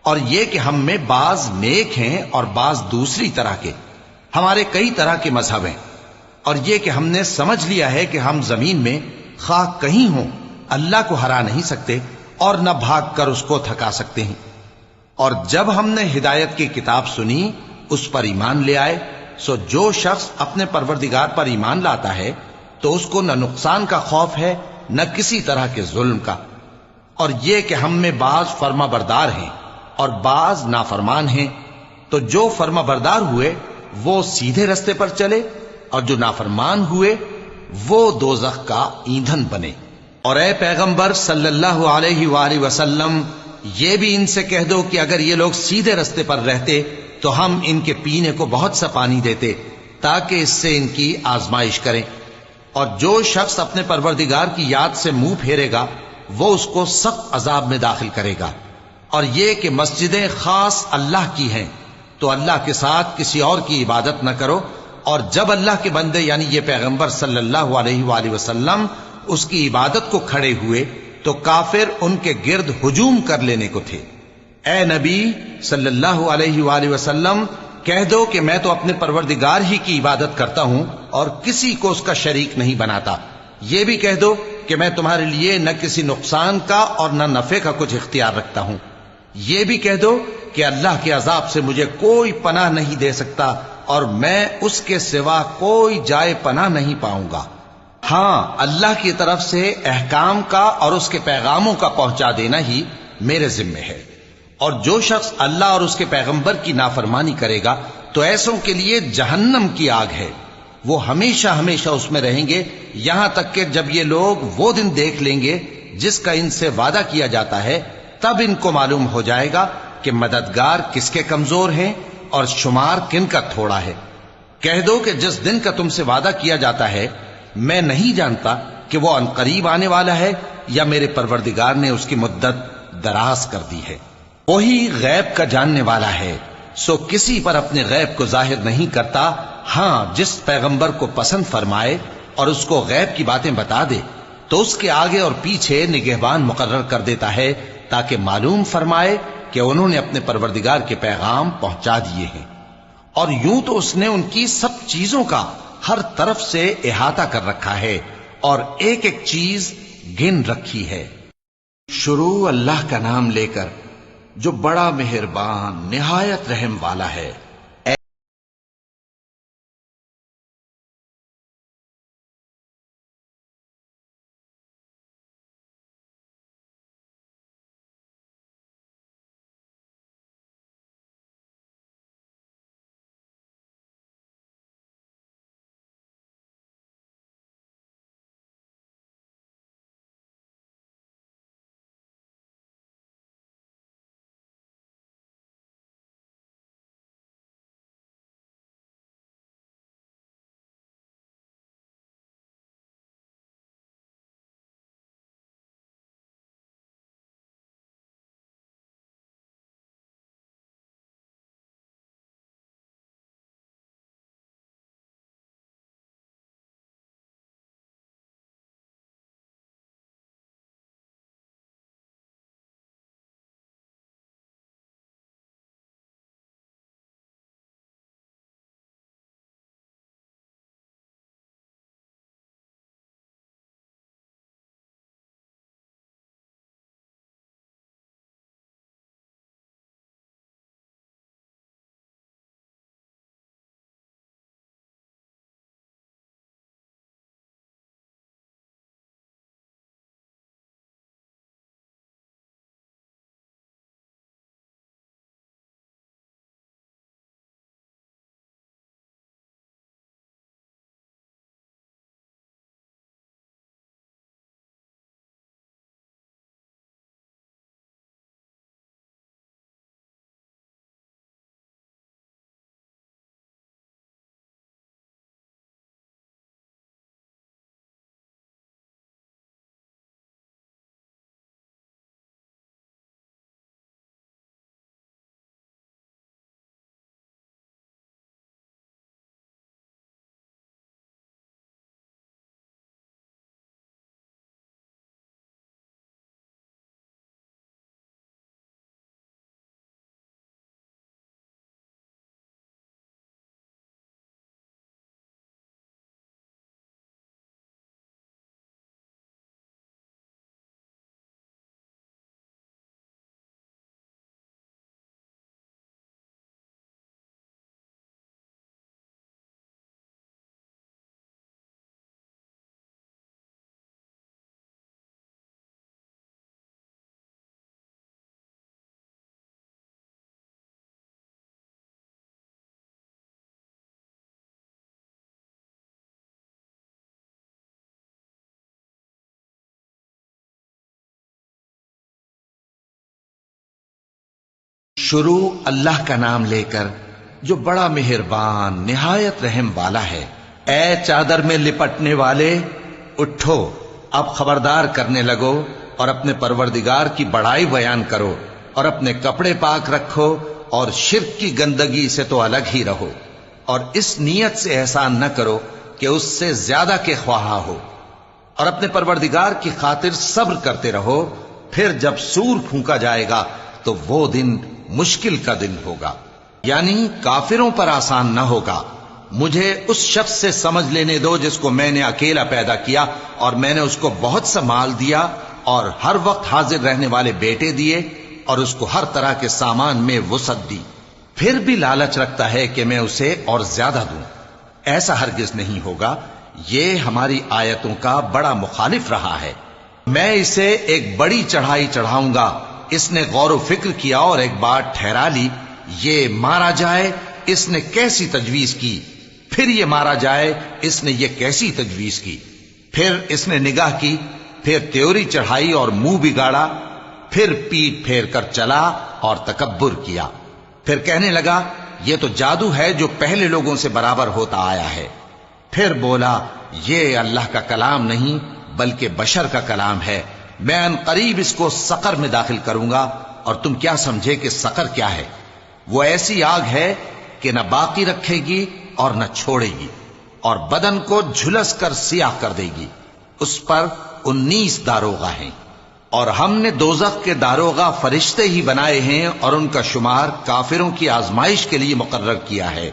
اور یہ کہ ہم میں بعض نیک ہیں اور بعض دوسری طرح کے، ہمارے کئی طرح کے مذہب ہیں، اور یہ کہ ہم نے سمجھ لیا ہے کہ ہم زمین میں خواہ کہیں ہوں اللہ کو ہرا نہیں سکتے اور نہ بھاگ کر اس کو تھکا سکتے ہیں، اور جب ہم نے ہدایت کی کتاب سنی اس پر ایمان لے آئے، سو جو شخص اپنے پروردگار پر ایمان لاتا ہے تو اس کو نہ نقصان کا خوف ہے نہ کسی طرح کے ظلم کا، اور یہ کہ ہم میں بعض فرما بردار ہیں اور بعض نافرمان ہیں، تو جو فرما بردار ہوئے وہ سیدھے رستے پر چلے، اور جو نافرمان ہوئے وہ دوزخ کا ایندھن بنے۔ اور اے پیغمبر صلی اللہ علیہ وآلہ وسلم، یہ بھی ان سے کہہ دو کہ اگر یہ لوگ سیدھے رستے پر رہتے تو ہم ان کے پینے کو بہت سا پانی دیتے تاکہ اس سے ان کی آزمائش کریں، اور جو شخص اپنے پروردگار کی یاد سے منہ پھیرے گا وہ اس کو سخت عذاب میں داخل کرے گا، اور یہ کہ مسجدیں خاص اللہ کی ہیں تو اللہ کے ساتھ کسی اور کی عبادت نہ کرو، اور جب اللہ کے بندے یعنی یہ پیغمبر صلی اللہ علیہ وآلہ وسلم اس کی عبادت کو کھڑے ہوئے تو کافر ان کے گرد ہجوم کر لینے کو تھے۔ اے نبی صلی اللہ علیہ وآلہ وسلم، کہہ دو کہ میں تو اپنے پروردگار ہی کی عبادت کرتا ہوں اور کسی کو اس کا شریک نہیں بناتا، یہ بھی کہہ دو کہ میں تمہارے لیے نہ کسی نقصان کا اور نہ نفع کا کچھ اختیار رکھتا ہوں، یہ بھی کہہ دو کہ اللہ کے عذاب سے مجھے کوئی پناہ نہیں دے سکتا اور میں اس کے سوا کوئی جائے پناہ نہیں پاؤں گا، ہاں اللہ کی طرف سے احکام کا اور اس کے پیغاموں کا پہنچا دینا ہی میرے ذمہ ہے، اور جو شخص اللہ اور اس کے پیغمبر کی نافرمانی کرے گا تو ایسوں کے لیے جہنم کی آگ ہے، وہ ہمیشہ ہمیشہ اس میں رہیں گے، یہاں تک کہ جب یہ لوگ وہ دن دیکھ لیں گے جس کا ان سے وعدہ کیا جاتا ہے، تب ان کو معلوم ہو جائے گا کہ مددگار کس کے کمزور ہیں اور شمار کن کا تھوڑا ہے۔ کہہ دو کہ جس دن کا تم سے وعدہ کیا جاتا ہے میں نہیں جانتا کہ وہ عنقریب آنے والا ہے یا میرے پروردگار نے اس کی مدت دراز کر دی ہے۔ وہی غیب کا جاننے والا ہے، سو کسی پر اپنے غیب کو ظاہر نہیں کرتا، ہاں جس پیغمبر کو پسند فرمائے اور اس کو غیب کی باتیں بتا دے تو اس کے آگے اور پیچھے نگہبان مقرر کر دیتا ہے تاکہ معلوم فرمائے کہ انہوں نے اپنے پروردگار کے پیغام پہنچا دیے ہیں، اور یوں تو اس نے ان کی سب چیزوں کا ہر طرف سے احاطہ کر رکھا ہے اور ایک ایک چیز گن رکھی ہے۔ شروع اللہ کا نام لے کر جو بڑا مہربان نہایت رحم والا ہے۔ شروع اللہ کا نام لے کر جو بڑا مہربان نہایت رحم والا ہے۔ اے چادر میں لپٹنے والے، اٹھو، اب خبردار کرنے لگو اور اپنے پروردگار کی بڑائی بیان کرو، اور اپنے کپڑے پاک رکھو اور شرک کی گندگی سے تو الگ ہی رہو، اور اس نیت سے احسان نہ کرو کہ اس سے زیادہ کے خواہاں ہو، اور اپنے پروردگار کی خاطر صبر کرتے رہو۔ پھر جب سور پھونکا جائے گا تو وہ دن مشکل کا دن ہوگا، یعنی کافروں پر آسان نہ ہوگا۔ مجھے اس شخص سے سمجھ لینے دو جس کو میں نے اکیلا پیدا کیا، اور میں نے اس کو بہت سا مال دیا اور ہر وقت حاضر رہنے والے بیٹے دیے، اور اس کو ہر طرح کے سامان میں وسعت دی، پھر بھی لالچ رکھتا ہے کہ میں اسے اور زیادہ دوں۔ ایسا ہرگز نہیں ہوگا، یہ ہماری آیتوں کا بڑا مخالف رہا ہے۔ میں اسے ایک بڑی چڑھائی چڑھاؤں گا۔ اس نے غور و فکر کیا اور ایک بات ٹھہرا لی، یہ مارا جائے، اس نے کیسی تجویز کی، پھر یہ مارا جائے، اس نے یہ کیسی تجویز کی، پھر اس نے نگاہ کی، پھر تیوری چڑھائی اور منہ بگاڑا، پھر پیٹ پھیر کر چلا اور تکبر کیا، پھر کہنے لگا یہ تو جادو ہے جو پہلے لوگوں سے برابر ہوتا آیا ہے، پھر بولا یہ اللہ کا کلام نہیں بلکہ بشر کا کلام ہے، میں ان قریب اس کو سقر میں داخل کروں گا، اور تم کیا سمجھے کہ سقر کیا ہے؟ وہ ایسی آگ ہے کہ نہ باقی رکھے گی اور نہ چھوڑے گی، اور بدن کو جھلس کر سیاہ کر دے گی۔ اس پر 19 داروغہ ہیں، اور ہم نے دوزخ کے داروغہ فرشتے ہی بنائے ہیں، اور ان کا شمار کافروں کی آزمائش کے لیے مقرر کیا ہے،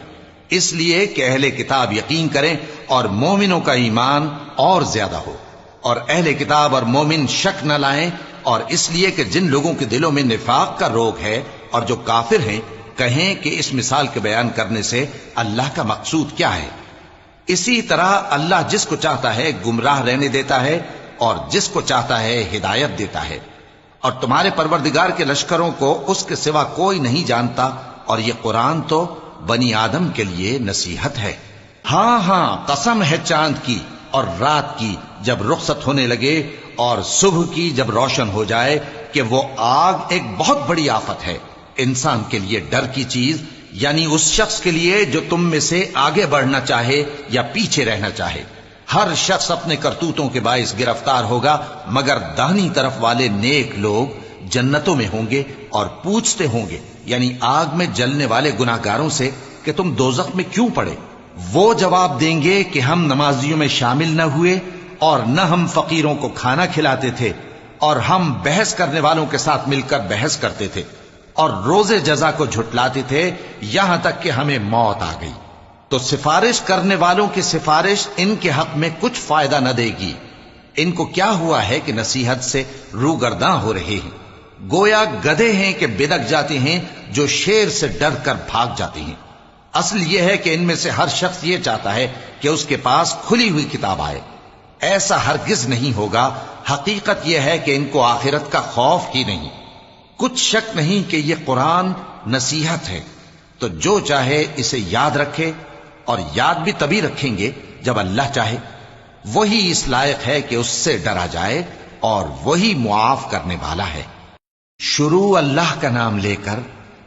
اس لیے کہ اہل کتاب یقین کریں اور مومنوں کا ایمان اور زیادہ ہو، اور اہل کتاب اور مومن شک نہ لائیں، اور اس لیے کہ جن لوگوں کے دلوں میں نفاق کا روگ ہے اور جو کافر ہیں کہیں کہ اس مثال کے بیان کرنے سے اللہ کا مقصود کیا ہے۔ اسی طرح اللہ جس کو چاہتا ہے گمراہ رہنے دیتا ہے اور جس کو چاہتا ہے ہدایت دیتا ہے، اور تمہارے پروردگار کے لشکروں کو اس کے سوا کوئی نہیں جانتا، اور یہ قرآن تو بنی آدم کے لیے نصیحت ہے۔ ہاں ہاں، قسم ہے چاند کی اور رات کی جب رخصت ہونے لگے، اور صبح کی جب روشن ہو جائے، کہ وہ آگ ایک بہت بڑی آفت ہے، انسان کے لیے ڈر کی چیز، یعنی اس شخص کے لیے جو تم میں سے آگے بڑھنا چاہے یا پیچھے رہنا چاہے۔ ہر شخص اپنے کرتوتوں کے باعث گرفتار ہوگا، مگر داہنی طرف والے نیک لوگ جنتوں میں ہوں گے، اور پوچھتے ہوں گے یعنی آگ میں جلنے والے گناہگاروں سے کہ تم دوزخ میں کیوں پڑے؟ وہ جواب دیں گے کہ ہم نمازیوں میں شامل نہ ہوئے، اور نہ ہم فقیروں کو کھانا کھلاتے تھے، اور ہم بحث کرنے والوں کے ساتھ مل کر بحث کرتے تھے، اور روز جزا کو جھٹلاتے تھے، یہاں تک کہ ہمیں موت آ گئی۔ تو سفارش کرنے والوں کی سفارش ان کے حق میں کچھ فائدہ نہ دے گی۔ ان کو کیا ہوا ہے کہ نصیحت سے روگرداں ہو رہے ہیں، گویا گدھے ہیں کہ بدک جاتے ہیں جو شیر سے ڈر کر بھاگ جاتے ہیں۔ اصل یہ ہے کہ ان میں سے ہر شخص یہ چاہتا ہے کہ اس کے پاس کھلی ہوئی کتاب آئے، ایسا ہرگز نہیں ہوگا۔ حقیقت یہ ہے کہ ان کو آخرت کا خوف ہی نہیں۔ کچھ شک نہیں کہ یہ قرآن نصیحت ہے، تو جو چاہے اسے یاد رکھے، اور یاد بھی تبھی رکھیں گے جب اللہ چاہے۔ وہی اس لائق ہے کہ اس سے ڈرا جائے، اور وہی معاف کرنے والا ہے۔ شروع اللہ کا نام لے کر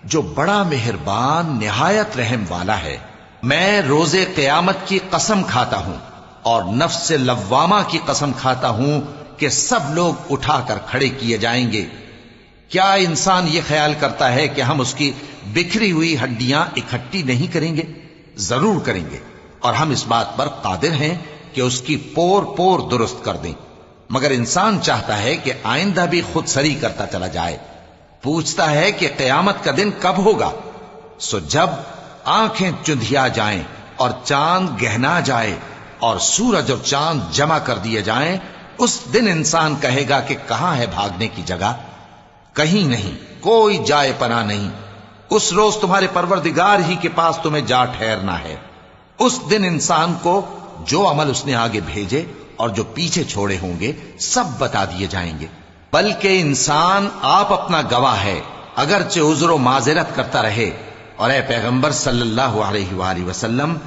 جو بڑا مہربان نہایت رحم والا ہے۔ میں روز قیامت کی قسم کھاتا ہوں، اور نفس لوامہ کی قسم کھاتا ہوں کہ سب لوگ اٹھا کر کھڑے کیے جائیں گے۔ کیا انسان یہ خیال کرتا ہے کہ ہم اس کی بکھری ہوئی ہڈیاں اکٹھی نہیں کریں گے؟ ضرور کریں گے، اور ہم اس بات پر قادر ہیں کہ اس کی پور پور درست کر دیں، مگر انسان چاہتا ہے کہ آئندہ بھی خود سری کرتا چلا جائے۔ پوچھتا ہے کہ قیامت کا دن کب ہوگا؟ سو جب آنکھیں چندھیا جائیں اور چاند گہنا جائے اور سورج اور چاند جمع کر دیے جائیں، اس دن انسان کہے گا کہ کہاں ہے بھاگنے کی جگہ؟ کہیں نہیں، کوئی جائے پناہ نہیں۔ اس روز تمہارے پروردگار ہی کے پاس تمہیں جا ٹھہرنا ہے۔ اس دن انسان کو جو عمل اس نے آگے بھیجے اور جو پیچھے چھوڑے ہوں گے سب بتا دیے جائیں گے، بلکہ انسان آپ اپنا گواہ ہے، اگرچہ عذر و معذرت کرتا رہے۔ اور اے پیغمبر صلی اللہ علیہ وآلہ وسلم،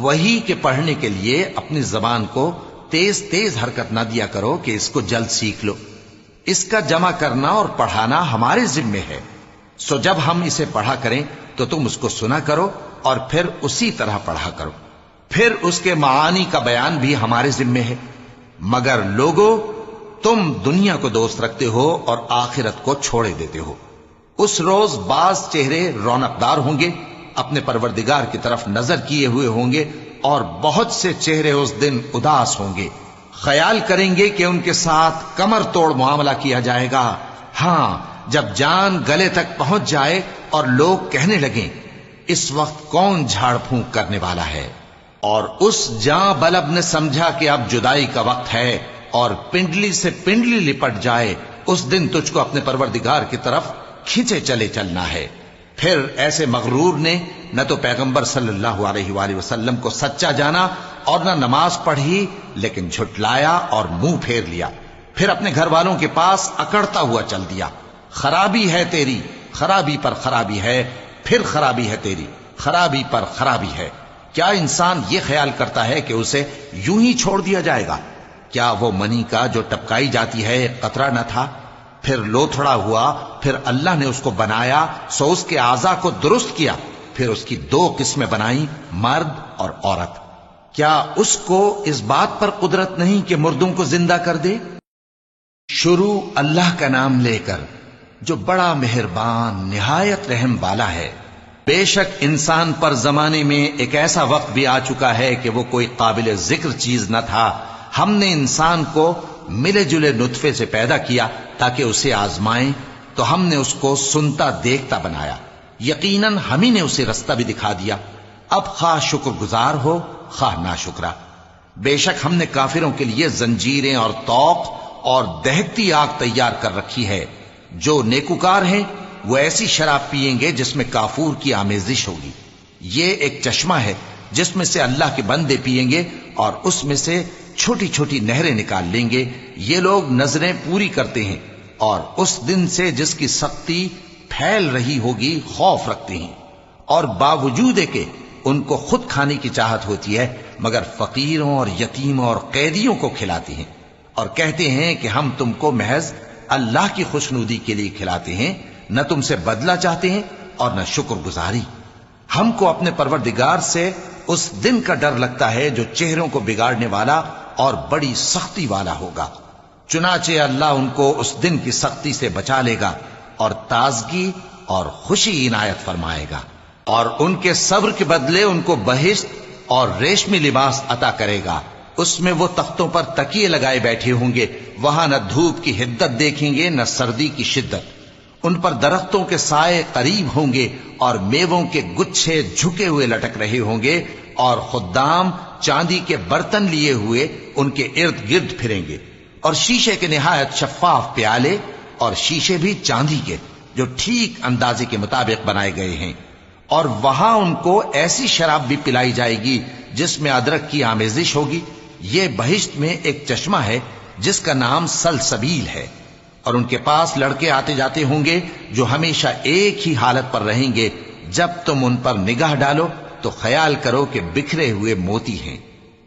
وحی کے پڑھنے کے لیے اپنی زبان کو تیز تیز حرکت نہ دیا کرو کہ اس کو جلد سیکھ لو۔ اس کا جمع کرنا اور پڑھانا ہمارے ذمے ہے۔ سو جب ہم اسے پڑھا کریں تو تم اس کو سنا کرو اور پھر اسی طرح پڑھا کرو، پھر اس کے معانی کا بیان بھی ہمارے ذمے ہے۔ مگر لوگو، تم دنیا کو دوست رکھتے ہو اور آخرت کو چھوڑے دیتے ہو۔ اس روز بعض چہرے رونقدار ہوں گے، اپنے پروردگار کی طرف نظر کیے ہوئے ہوں گے، اور بہت سے چہرے اس دن اداس ہوں گے، خیال کریں گے کہ ان کے ساتھ کمر توڑ معاملہ کیا جائے گا۔ ہاں، جب جان گلے تک پہنچ جائے اور لوگ کہنے لگیں اس وقت کون جھاڑ پھونک کرنے والا ہے، اور اس جاں بلب نے سمجھا کہ اب جدائی کا وقت ہے اور پنڈلی سے پنڈلی لپٹ جائے، اس دن تجھ کو اپنے پروردگار کی طرف کھینچے چلے چلنا ہے۔ پھر ایسے مغرور نے نہ تو پیغمبر صلی اللہ علیہ وآلہ وسلم کو سچا جانا اور نہ نماز پڑھی، لیکن جھٹلایا اور منہ پھیر لیا، پھر اپنے گھر والوں کے پاس اکڑتا ہوا چل دیا۔ خرابی ہے تیری، خرابی پر خرابی ہے، پھر خرابی ہے تیری، خرابی پر خرابی ہے۔ کیا انسان یہ خیال کرتا ہے کہ اسے یوں ہی چھوڑ دیا جائے گا؟ کیا وہ منی کا جو ٹپکائی جاتی ہے ایک قطرہ نہ تھا، پھر لوتھڑا ہوا، پھر اللہ نے اس کو بنایا، سو اس کے اعضاء کو درست کیا، پھر اس کی دو قسمیں بنائیں، مرد اور عورت۔ کیا اس کو اس بات پر قدرت نہیں کہ مردوں کو زندہ کر دے؟ شروع اللہ کا نام لے کر جو بڑا مہربان نہایت رحم والا ہے۔ بے شک انسان پر زمانے میں ایک ایسا وقت بھی آ چکا ہے کہ وہ کوئی قابل ذکر چیز نہ تھا۔ ہم نے انسان کو ملے جلے نطفے سے پیدا کیا تاکہ اسے آزمائیں، تو ہم نے اس کو سنتا دیکھتا بنایا، یقیناً ہم ہی نے اسے رستہ بھی دکھا دیا۔ اب خواہ شکر گزار ہو خواہ ناشکرا۔ بے شک ہم نے کافروں کے لیے زنجیریں اور طوق اور دہکتی آگ تیار کر رکھی ہے۔ جو نیکوکار ہیں وہ ایسی شراب پیئیں گے جس میں کافور کی آمیزش ہوگی۔ یہ ایک چشمہ ہے جس میں سے اللہ کے بندے پیئیں گے اور اس میں سے چھوٹی چھوٹی نہریں نکال لیں گے۔ یہ لوگ نظریں پوری کرتے ہیں اور اس دن سے جس کی سختی پھیل رہی ہوگی خوف رکھتے ہیں، اور باوجود کہ ان کو خود کھانے کی چاہت ہوتی ہے مگر فقیروں اور یتیموں اور قیدیوں کو کھلاتے ہیں، اور کہتے ہیں کہ ہم تم کو محض اللہ کی خوشنودی کے لیے کھلاتے ہیں، نہ تم سے بدلہ چاہتے ہیں اور نہ شکر گزاری۔ ہم کو اپنے پروردگار سے اس دن کا ڈر لگتا ہے جو چہروں کو بگاڑنے والا اور بڑی سختی والا ہوگا۔ چنانچہ اللہ ان کو اس دن کی سختی سے بچا لے گا اور تازگی اور خوشی عنایت فرمائے گا، اور ان کے صبر کے بدلے ان کو بہشت اور ریشمی لباس عطا کرے گا۔ اس میں وہ تختوں پر تکیے لگائے بیٹھے ہوں گے، وہاں نہ دھوپ کی حدت دیکھیں گے نہ سردی کی شدت۔ ان پر درختوں کے سائے قریب ہوں گے اور میووں کے گچھے جھکے ہوئے لٹک رہے ہوں گے، اور خدام چاندی کے برتن لیے ہوئے ان کے ارد گرد پھریں گے، اور شیشے کے نہایت شفاف پیالے، اور شیشے بھی چاندی کے جو ٹھیک اندازے کے مطابق بنائے گئے ہیں۔ اور وہاں ان کو ایسی شراب بھی پلائی جائے گی جس میں ادرک کی آمیزش ہوگی۔ یہ بہشت میں ایک چشمہ ہے جس کا نام سلسبیل ہے، اور ان کے پاس لڑکے آتے جاتے ہوں گے جو ہمیشہ ایک ہی حالت پر رہیں گے۔ جب تم ان پر نگاہ ڈالو تو خیال کرو کہ بکھرے ہوئے موتی ہیں۔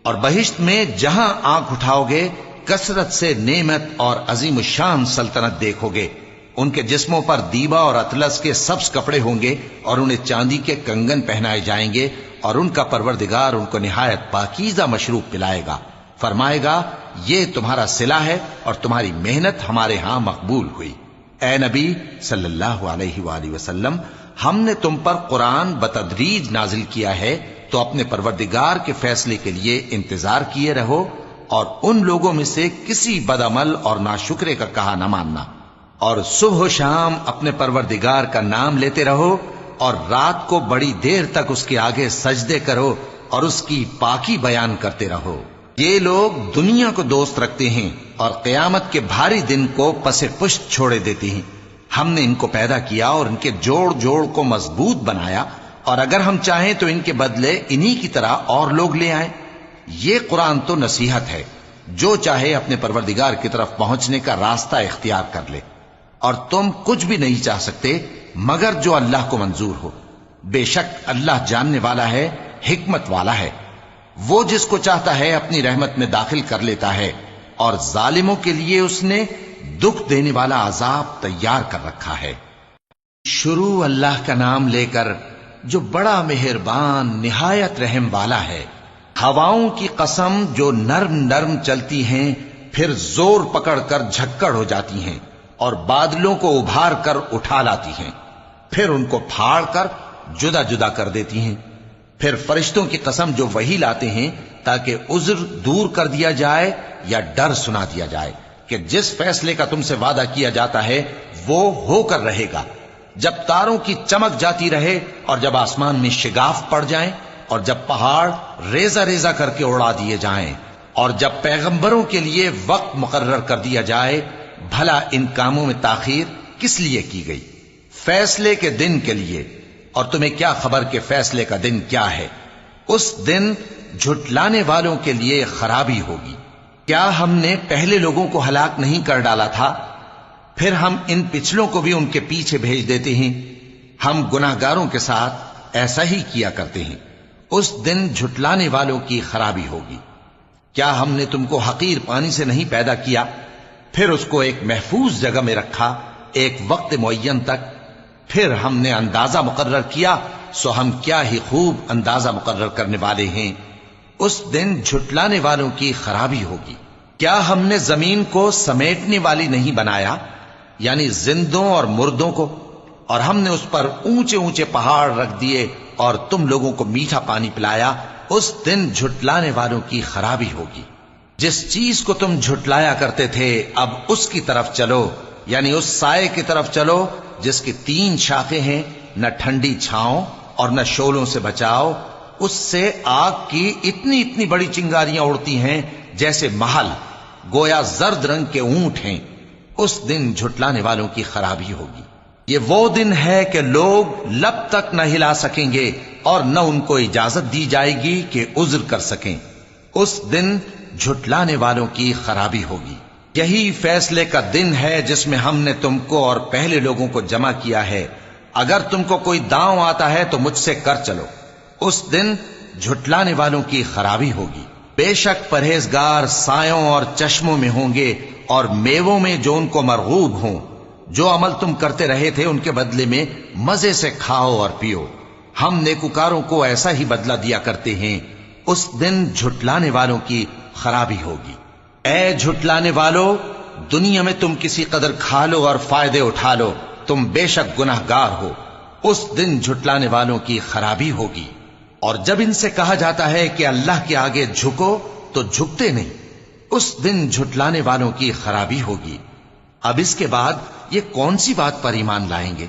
اور بہشت میں جہاں آنکھ اٹھاؤ گے کثرت سے نعمت اور عظیم الشان سلطنت دیکھو گے۔ ان کے جسموں پر دیبا اور اطلس کے سبز کپڑے ہوں گے، اور انہیں چاندی کے کنگن پہنائے جائیں گے، اور ان کا پروردگار ان کو نہایت پاکیزہ مشروب پلائے گا، فرمائے گا یہ تمہارا صلہ ہے اور تمہاری محنت ہمارے ہاں مقبول ہوئی۔ اے نبی صلی اللہ علیہ وآلہ وسلم، ہم نے تم پر قرآن بتدریج نازل کیا ہے، تو اپنے پروردگار کے فیصلے کے لیے انتظار کیے رہو، اور ان لوگوں میں سے کسی بدعمل اور ناشکرے کا کہا نہ ماننا، اور صبح و شام اپنے پروردگار کا نام لیتے رہو، اور رات کو بڑی دیر تک اس کے آگے سجدے کرو اور اس کی پاکی بیان کرتے رہو۔ یہ لوگ دنیا کو دوست رکھتے ہیں اور قیامت کے بھاری دن کو پس پشت چھوڑے دیتے ہیں۔ ہم نے ان کو پیدا کیا اور ان کے جوڑ جوڑ کو مضبوط بنایا، اور اگر ہم چاہیں تو ان کے بدلے انہی کی طرح اور لوگ لے آئیں۔ یہ قرآن تو نصیحت ہے، جو چاہے اپنے پروردگار کی طرف پہنچنے کا راستہ اختیار کر لے، اور تم کچھ بھی نہیں چاہ سکتے مگر جو اللہ کو منظور ہو۔ بے شک اللہ جاننے والا ہے، حکمت والا ہے۔ وہ جس کو چاہتا ہے اپنی رحمت میں داخل کر لیتا ہے، اور ظالموں کے لیے اس نے دکھ دینے والا عذاب تیار کر رکھا ہے۔ شروع اللہ کا نام لے کر جو بڑا مہربان نہایت رحم والا ہے۔ ہواؤں کی قسم جو نرم نرم چلتی ہیں پھر زور پکڑ کر جھکڑ ہو جاتی ہیں اور بادلوں کو ابھار کر اٹھا لاتی ہیں، پھر ان کو پھاڑ کر جدا جدا کر دیتی ہیں۔ پھر فرشتوں کی قسم جو وحی لاتے ہیں تاکہ عذر دور کر دیا جائے یا ڈر سنا دیا جائے کہ جس فیصلے کا تم سے وعدہ کیا جاتا ہے وہ ہو کر رہے گا، جب تاروں کی چمک جاتی رہے اور جب آسمان میں شگاف پڑ جائیں اور جب پہاڑ ریزہ ریزہ کر کے اڑا دیے جائیں اور جب پیغمبروں کے لیے وقت مقرر کر دیا جائے، بھلا ان کاموں میں تاخیر کس لیے کی گئی؟ فیصلے کے دن کے لیے، اور تمہیں کیا خبر کہ فیصلے کا دن کیا ہے؟ اس دن جھٹلانے والوں کے لیے خرابی ہوگی۔ کیا ہم نے پہلے لوگوں کو ہلاک نہیں کر ڈالا تھا؟ پھر ہم ان پچھلوں کو بھی ان کے پیچھے بھیج دیتے ہیں۔ ہم گناہگاروں کے ساتھ ایسا ہی کیا کرتے ہیں۔ اس دن جھٹلانے والوں کی خرابی ہوگی۔ کیا ہم نے تم کو حقیر پانی سے نہیں پیدا کیا، پھر اس کو ایک محفوظ جگہ میں رکھا ایک وقت معین تک، پھر ہم نے اندازہ مقرر کیا، سو ہم کیا ہی خوب اندازہ مقرر کرنے والے ہیں۔ اس دن جھٹلانے والوں کی خرابی ہوگی۔ کیا ہم نے زمین کو سمیٹنے والی نہیں بنایا، یعنی زندوں اور مردوں کو، اور ہم نے اس پر اونچے اونچے پہاڑ رکھ دیے اور تم لوگوں کو میٹھا پانی پلایا؟ اس دن جھٹلانے والوں کی خرابی ہوگی۔ جس چیز کو تم جھٹلایا کرتے تھے اب اس کی طرف چلو، یعنی اس سائے کی طرف چلو جس کی 3 شاخیں ہیں، نہ ٹھنڈی چھاؤں اور نہ شعلوں سے بچاؤ۔ اس سے آگ کی اتنی اتنی بڑی چنگاریاں اڑتی ہیں جیسے محل، گویا زرد رنگ کے اونٹ ہیں۔ اس دن جھٹلانے والوں کی خرابی ہوگی۔ یہ وہ دن ہے کہ لوگ لب تک نہ ہلا سکیں گے اور نہ ان کو اجازت دی جائے گی کہ عذر کر سکیں۔ اس دن جھٹلانے والوں کی خرابی ہوگی۔ یہی فیصلے کا دن ہے جس میں ہم نے تم کو اور پہلے لوگوں کو جمع کیا ہے۔ اگر تم کو کوئی داؤں آتا ہے تو مجھ سے کر چلو۔ اس دن جھٹلانے والوں کی خرابی ہوگی۔ بے شک پرہیزگار سایوں اور چشموں میں ہوں گے اور میووں میں جو ان کو مرغوب ہوں۔ جو عمل تم کرتے رہے تھے ان کے بدلے میں مزے سے کھاؤ اور پیو۔ ہم نیکوکاروں کو ایسا ہی بدلہ دیا کرتے ہیں۔ اس دن جھٹلانے والوں کی خرابی ہوگی۔ اے جھٹلانے والو، دنیا میں تم کسی قدر کھا لو اور فائدے اٹھا لو، تم بے شک گناہگار ہو۔ اس دن جھٹلانے والوں کی خرابی ہوگی۔ اور جب ان سے کہا جاتا ہے کہ اللہ کے آگے جھکو تو جھکتے نہیں۔ اس دن جھٹلانے والوں کی خرابی ہوگی۔ اب اس کے بعد یہ کون سی بات پر ایمان لائیں گے؟